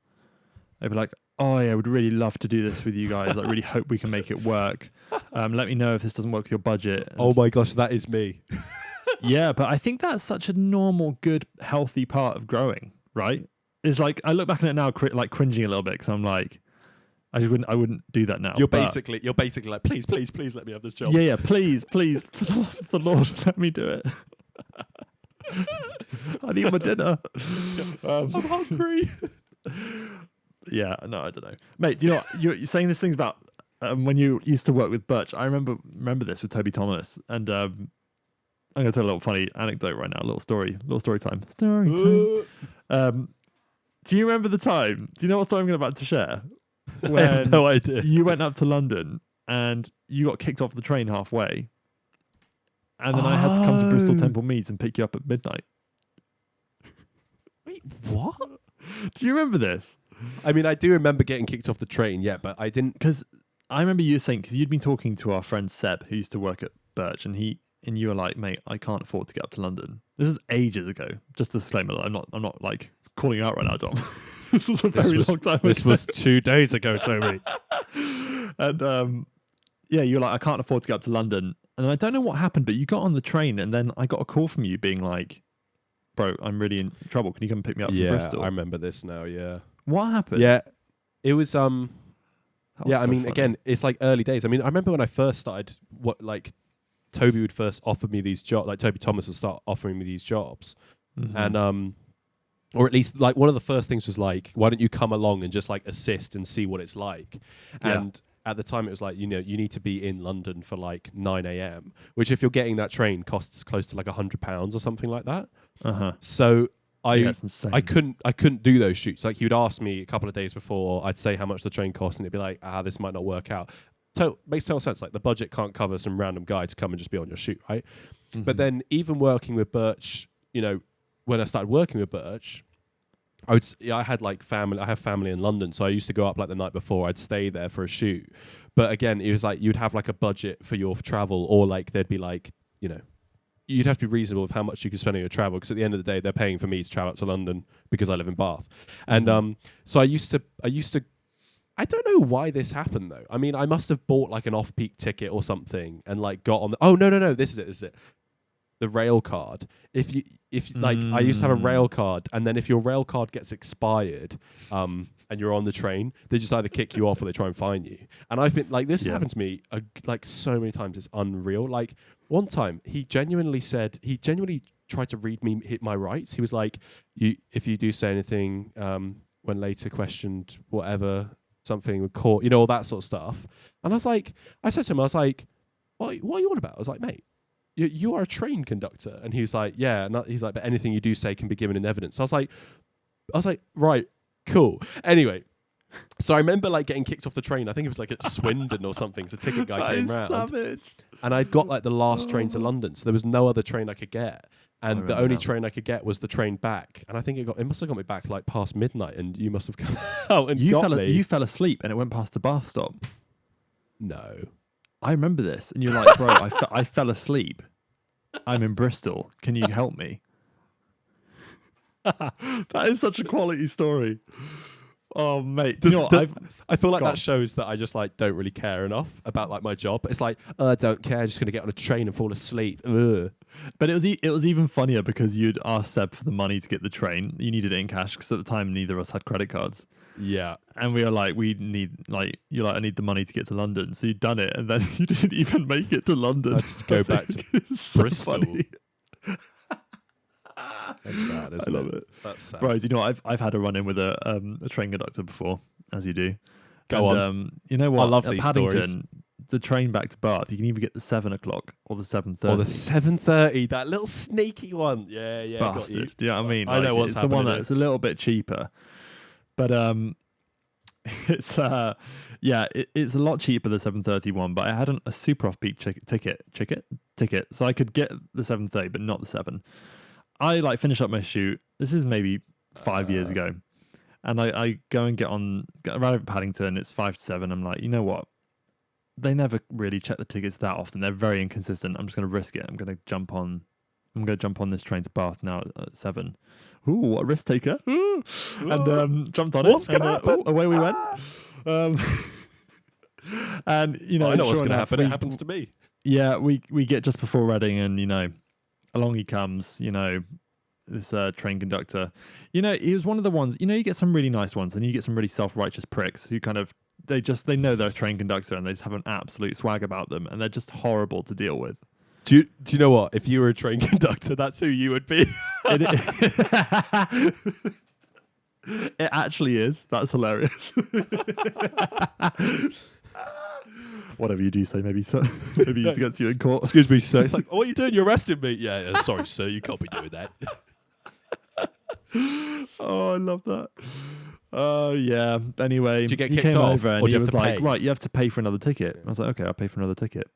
I'd be like, oh yeah, I would really love to do this with you guys. I really hope we can make it work. Let me know if this doesn't work with your budget. Oh my gosh, that is me. Yeah, but I think that's such a normal, good, healthy part of growing, right? It's like, I look back on it now, like cringing a little bit, because I'm like, I wouldn't do that now. You're basically like, please let me have this job. Yeah, please, for the Lord, let me do it. I need my dinner. I'm hungry. Yeah, no, I don't know, mate. Do you know what? You're saying these things about when you used to work with Birch. I remember this with Toby Thomas, and I'm going to tell a little funny anecdote right now. A little story time. Do you remember the time? Do you know what story I'm about to share? When I have no idea. You went up to London and you got kicked off the train halfway, and then I had to come to Bristol Temple Meads and pick you up at midnight. Wait, what? Do you remember this? I mean, I do remember getting kicked off the train, yeah, but I didn't. Because I remember you saying, because you'd been talking to our friend Seb, who used to work at Birch, and you were like, mate, I can't afford to get up to London. This was ages ago. Just a disclaimer, I'm not like calling you out right now, Dom. This was a very long time ago. This was 2 days ago, Toby. And you were like, I can't afford to get up to London. And I don't know what happened, but you got on the train, and then I got a call from you being like, bro, I'm really in trouble. Can you come pick me up from Bristol? Yeah, I remember this now, yeah. What happened? Yeah, it was I mean, funny. Again, it's like early days. I mean, I remember when I first started, Toby would first offer me these jobs, like Toby Thomas would start offering me these jobs. And or at least like one of the first things was like, why don't you come along and just like assist and see what it's like? And at the time it was like, you need to be in London for like 9 a.m, which if you're getting that train costs close to like £100 or something like that. So I couldn't do those shoots. Like, he would ask me a couple of days before, I'd say how much the train cost, and it'd be like, this might not work out. Makes total sense. Like, the budget can't cover some random guy to come and just be on your shoot, right? But then even working with Birch, when I started working with Birch, I had like family. I have family in London, so I used to go up like the night before. I'd stay there for a shoot. But again, it was like you'd have like a budget for your travel, or like there'd be like, you'd have to be reasonable with how much you could spend on your travel, because at the end of the day, they're paying for me to travel up to London because I live in Bath. And so I used to. I don't know why this happened though. I mean, I must have bought like an off-peak ticket or something and like got on the. Oh no! This is it. the rail card. If like I used to have a rail card, and then if your rail card gets expired, and you're on the train, they just either kick you off or they try and fine you. And I've been like, this has happened to me like so many times. It's unreal. Like one time, he genuinely tried to hit my rights. He was like, if you do say anything when later questioned, whatever, something with court, you know, all that sort of stuff. And I said to him, I was like, what are you on about? I was like, mate, you are a train conductor. And he was like, yeah. And he's like, but anything you do say can be given in evidence. So I was like, right, cool. Anyway, so I remember like getting kicked off the train. I think it was like at Swindon or something. So a ticket guy came round. Savage. And I'd got like the last train to London. So there was no other train I could get. And the only train I could get was the train back. And I think it must have got me back like past midnight. And you must have come out and You fell asleep and it went past the bus stop. No. I remember this. And you're like, bro, I fell asleep. I'm in Bristol. Can you help me? That is such a quality story. Oh, mate. I feel like that shows that I just like don't really care enough about like my job. It's like, I don't care. I'm just going to get on a train and fall asleep. Ugh. But it was even funnier because you'd asked Seb for the money to get the train. You needed it in cash because at the time neither of us had credit cards. Yeah. And we were like, I need the money to get to London. So you'd done it and then you didn't even make it to London. I had to go back to Bristol. So That's sad, isn't it? I love it. That's sad. Bro, you know what? I've had a run in with a train conductor before, as you do. Go on. You know what? I love At these Paddington, stories. The train back to Bath, you can either get the 7 o'clock or the 7:30. Or the 7:30, that little sneaky one. Yeah, Bastard. got you. Do you know what I mean? I know what's it's happening. The one that's a little bit cheaper. But it's it's a lot cheaper, the 7:30 one, but I had a super off-peak ticket. So I could get the 7:30, but not the 7. I like finish up my shoot. This is maybe 5 years ago. And I go and arrive at Paddington. It's 5 to 7. I'm like, you know what? They never really check the tickets that often. They're very inconsistent. I'm just going to risk it. I'm going to jump on this train to Bath now at 7. Ooh, what a risk taker. Ooh. And jumped on What's it. What's going to happen? Away we went. And, you know, I know what's going to happen. It happens to me. Yeah, we get just before Reading and, you know, along he comes, you know, this train conductor. You know, he was one of the ones, you know, you get some really nice ones and you get some really self-righteous pricks who kind of, they know they're a train conductor and they just have an absolute swag about them and they're just horrible to deal with. Do you know what? If you were a train conductor, that's who you would be. It actually is. That's hilarious. Whatever you do say, maybe it gets you in court. Excuse me, sir. It's like, what are you doing? You're arresting me. Yeah, sorry, sir. You can't be doing that. Oh, I love that. Oh, yeah. Anyway, Did you get he kicked came off, over and or do he you was have to like, pay? right, you have to pay for another ticket. I was like, okay, I'll pay for another ticket.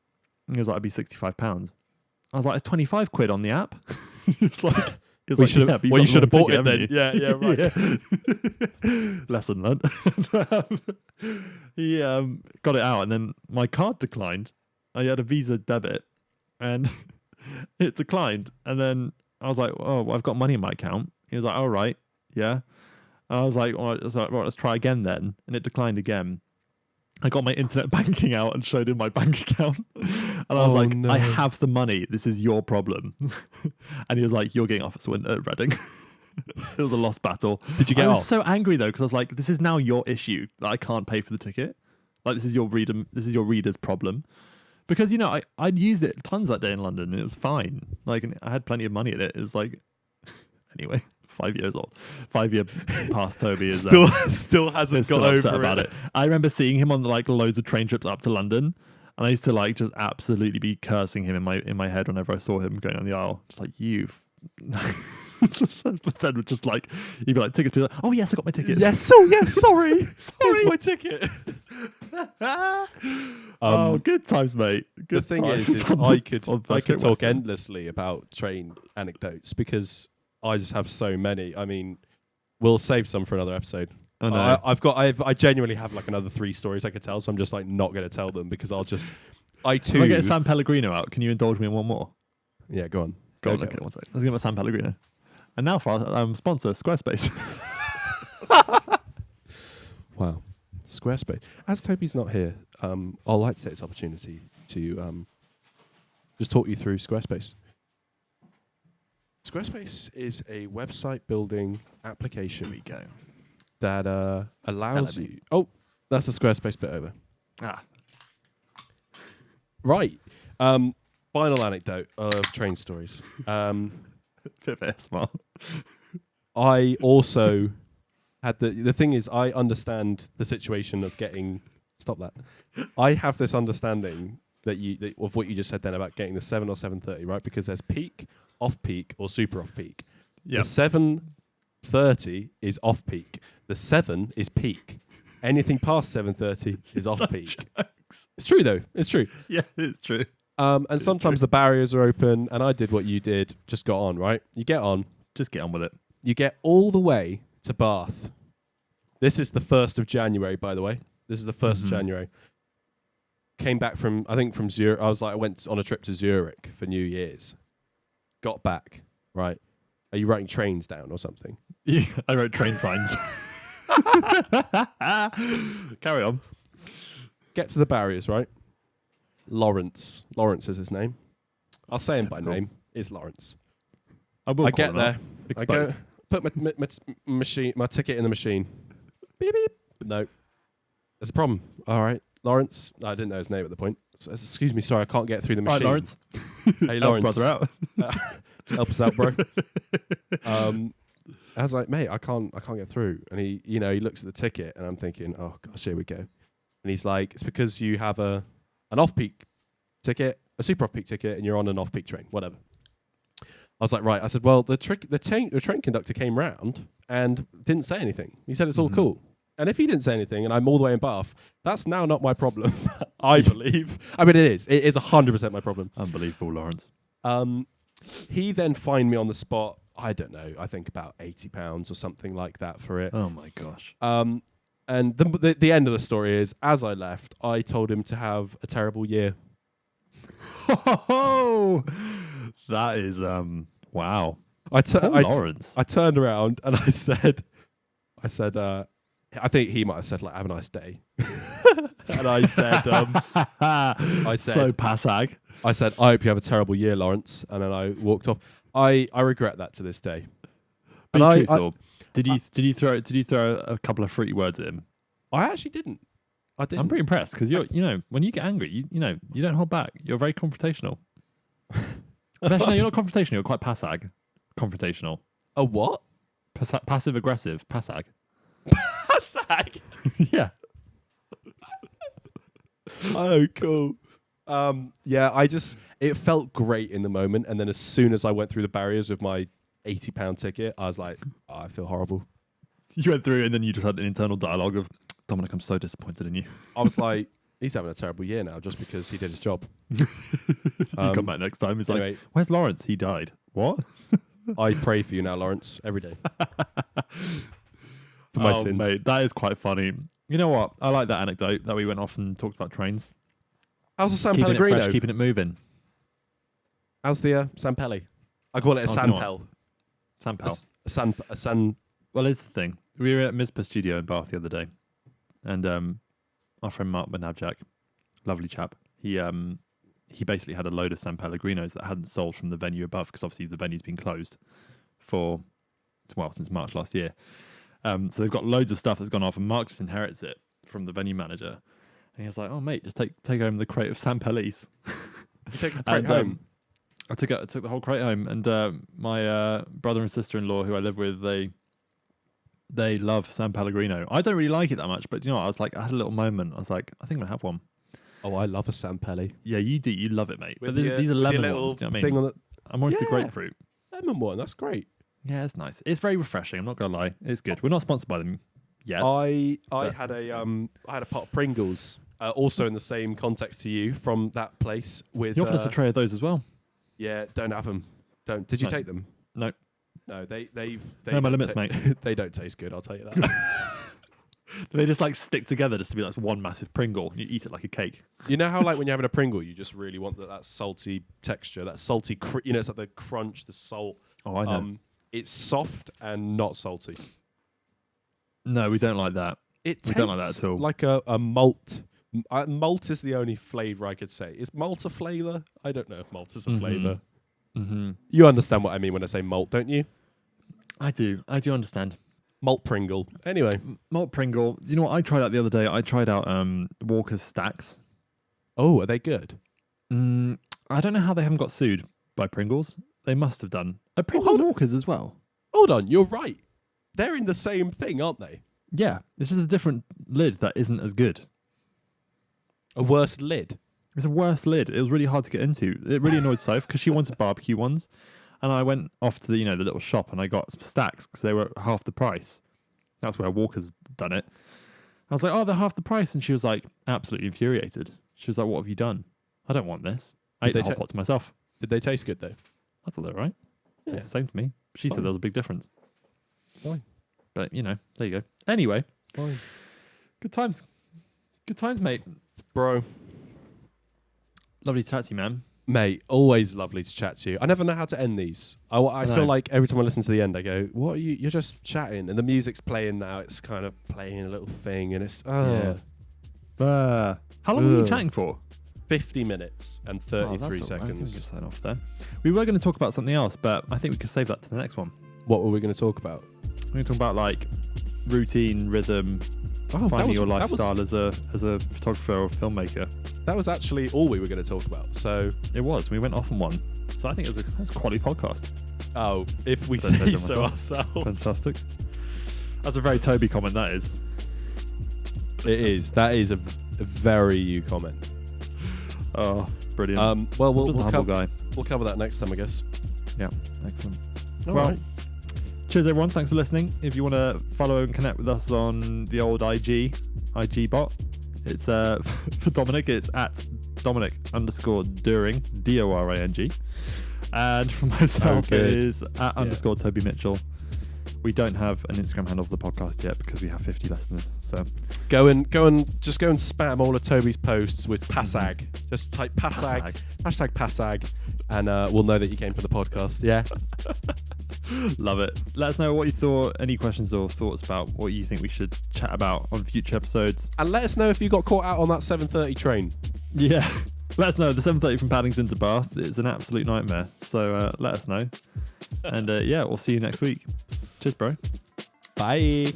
And he was like, it'd be £65. I was like, it's 25 quid on the app. He was like, You should have bought it then. Yeah, right. Yeah. Lesson learned. He got it out and then my card declined. I had a Visa debit and it declined. And then I was like, oh, well, I've got money in my account. He was like, all right, yeah. And I was like, right, let's try again then. And it declined again. I got my internet banking out and showed him my bank account. And I was like, no. I have the money. This is your problem. And he was like, you're getting off at Reading. It was a lost battle. Did you get off? I was so angry though, because I was like, this is now your issue that I can't pay for the ticket. Like, this is your reader's problem. Because, you know, I'd used it tons that day in London and it was fine. Like, I had plenty of money in it. It was like, anyway, 5 years old. 5 year past Toby is still hasn't got over about it. I remember seeing him on like loads of train trips up to London, and I used to like just absolutely be cursing him in my head whenever I saw him going on the aisle. Just like, you. But then just like he'd be like, tickets. Be like, oh yes, I got my tickets. Yes, sorry. Here's my ticket. Oh, good times, mate. Good the thing times. is I could talk Western. endlessly about train anecdotes because I just have so many. I mean, we'll save some for another episode. Oh, no. I genuinely have like another 3 stories I could tell, so I'm just like not going to tell them because I too. If I get San Pellegrino out, can you indulge me in one more? Yeah, go on. Go on. Okay, one second. Let's get my San Pellegrino. And now for our sponsor, Squarespace. Wow, Squarespace. As Toby's not here, I'd like to take this opportunity to just talk you through Squarespace. Squarespace is a website building application Here we go. that allows Hello. you. Oh, that's the Squarespace bit over. Ah. Right. Final anecdote of train stories. Bit of ASMR. I also had the thing is I understand the situation of getting. Stop that. I have this understanding of what you just said then about getting the 7 or 7:30, right? Because there's peak, off peak, or super off peak. Yeah. The 7:30 is off peak. The 7 is peak. Anything past 7:30 is off peak. Jokes. It's true though. It's true. Yeah, it's true. And sometimes the barriers are open, and I did what you did. Just got on, right? You get on. Just get on with it. You get all the way to Bath. This is the 1st of January, by the way. This is the 1st of January. Came back from Zurich. I went on a trip to Zurich for New Year's. Got back, right? Are you writing trains down or something? Yeah, I wrote train fines. Carry on. Get to the barriers, right? Lawrence. Lawrence is his name. I'll say him by name. It's Lawrence. I get there. Exposed. I go, put my ticket in the machine. Beep, beep. No. There's a problem. All right. Lawrence. I didn't know his name at the point. So, excuse me. Sorry, I can't get through the machine. Right, Lawrence. Hey, Lawrence. Help brother out. Help us out, bro. I was like, mate, I can't get through. And he looks at the ticket, and I'm thinking, oh gosh, here we go. And he's like, it's because you have an off-peak ticket, a super off-peak ticket, and you're on an off-peak train, whatever. I was like, right. I said, well, the train conductor came round and didn't say anything. He said it's all cool. And if he didn't say anything and I'm all the way in Bath, that's now not my problem, I believe. I mean, it is. It is 100% my problem. Unbelievable, Lawrence. He then fined me on the spot, I don't know, I think about £80 or something like that for it. Oh, my gosh. And the end of the story is, as I left, I told him to have a terrible year. Oh, that is, wow. Lawrence. I turned around and I said, I think he might have said, like, have a nice day. And I said, So passag. I said, I hope you have a terrible year, Lawrence. And then I walked off. I regret that to this day. Be And truthful. Did you throw a couple of fruity words at him? I actually didn't. I didn't. I'm pretty impressed because when you get angry, you don't hold back. You're very confrontational. But actually, no, you're not confrontational. You're quite passag. Confrontational. A what? Passive aggressive. Passag. Passag. Yeah. Oh, cool. Yeah, it felt great in the moment, and then as soon as I went through the barriers with my £80 ticket, I was like, oh, I feel horrible. You went through and then you just had an internal dialogue of, Dominic, I'm so disappointed in you. I was like, he's having a terrible year now just because he did his job. You come back next time. He's anyway, like, where's Lawrence? He died. What? I pray for you now, Lawrence, every day. For my sins. Mate, that is quite funny. You know what? I like that anecdote that we went off and talked about trains. How's the San Keeping Pellegrino? it fresh, keeping it moving. How's the San Pelli? I call it a San Pel. San Pel. A San. Well, here's the thing. We were at Mizpah Studio in Bath the other day, and our friend Mark Benabjak, lovely chap, he basically had a load of San Pellegrinos that hadn't sold from the venue above because obviously the venue's been closed since March last year. So they've got loads of stuff that's gone off, and Mark just inherits it from the venue manager. And he was like, "Oh mate, just take home the crate of San Pellis." You take the crate home. I took the whole crate home, and my brother and sister-in-law, who I live with, they love San Pellegrino. I don't really like it that much, but you know what? I had a little moment. I was like, I think I'm gonna have one. Oh, I love a San Pelli. Yeah, you do. You love it, mate. With But these are lemon ones. Do you know what I mean? On the, I'm more into the grapefruit. lemon one. That's great. Yeah, it's nice. It's very refreshing. I'm not gonna lie. It's good. We're not sponsored by them yet. I had a pot of Pringles, also in the same context to you from that place. With You offered us a tray of those as well. Yeah, don't have them. Don't. Did you take them? No. No, they Know my limits, mate. They don't taste good. I'll tell you that. They just like stick together just to be like one massive Pringle. You eat it like a cake. You know how like when you're having a Pringle, you just really want that salty texture, that salty. It's like the crunch, the salt. Oh, I know. It's soft and not salty. No, we don't like that. We don't like that at all. Like a malt. Malt is the only flavour I could say. Is malt a flavour? I don't know if malt is a flavour. Mm-hmm. You understand what I mean when I say malt, don't you? I do understand. Malt Pringle. Anyway. Malt Pringle. You know what I tried out the other day? I tried out Walker's Stacks. Oh, are they good? I don't know how they haven't got sued by Pringles. They must have done. Are Pringles Walkers as well? Hold on, you're right. They're in the same thing, aren't they? Yeah, it's just a different lid that isn't as good. A worse lid. It's a worse lid. It was really hard to get into. It really annoyed Soph because she wanted barbecue ones. And I went off to the little shop and I got some stacks because they were half the price. That's where Walker's done it. I was like, oh, they're half the price. And she was like, absolutely infuriated. She was like, what have you done? I don't want this. I ate the whole pot to myself. Did they taste good though? I thought they were right. Yeah. Tastes the same to me. She said there was a big difference. Fine. But, there you go. Anyway. Fine. Good times. Good times, mate. Bro. Lovely to chat to you, man. Mate, always lovely to chat to you. I never know how to end these. I feel like every time I listen to the end, I go, what are you? You're just chatting. And the music's playing now. It's kind of playing a little thing. And it's, Yeah. How long were you chatting for? 50 minutes and 33 I can seconds. get sign off there. We were going to talk about something else, but I think we could save that to the next one. What were we going to talk about? We're going to talk about like routine, rhythm, finding your lifestyle as a photographer or filmmaker. That was actually all we were going to talk about. So it was. We went off on one. So I think that's a quality podcast. Oh, if we say so ourselves. Fantastic. That's a very Toby comment, that is. It is. That is a very you comment. Oh, brilliant. Well, we'll cover that next time, I guess. Yeah, excellent. All right. Cheers, everyone. Thanks for listening. If you want to follow and connect with us on the old IG bot, it's for Dominic, it's at Dominic_Doring, Doring. And for myself, it is at _Toby Mitchell. We don't have an Instagram handle for the podcast yet because we have 50 listeners. So go and spam all of Toby's posts with Passag. Just type Passag, #Passag, and we'll know that you came for the podcast. Yeah. Love it. Let us know what you thought, any questions or thoughts about what you think we should chat about on future episodes. And let us know if you got caught out on that 7:30 train. Yeah. Let us know. The 7:30 from Paddington to Bath, it's an absolute nightmare. So let us know. And we'll see you next week. Cheers, bro. Bye.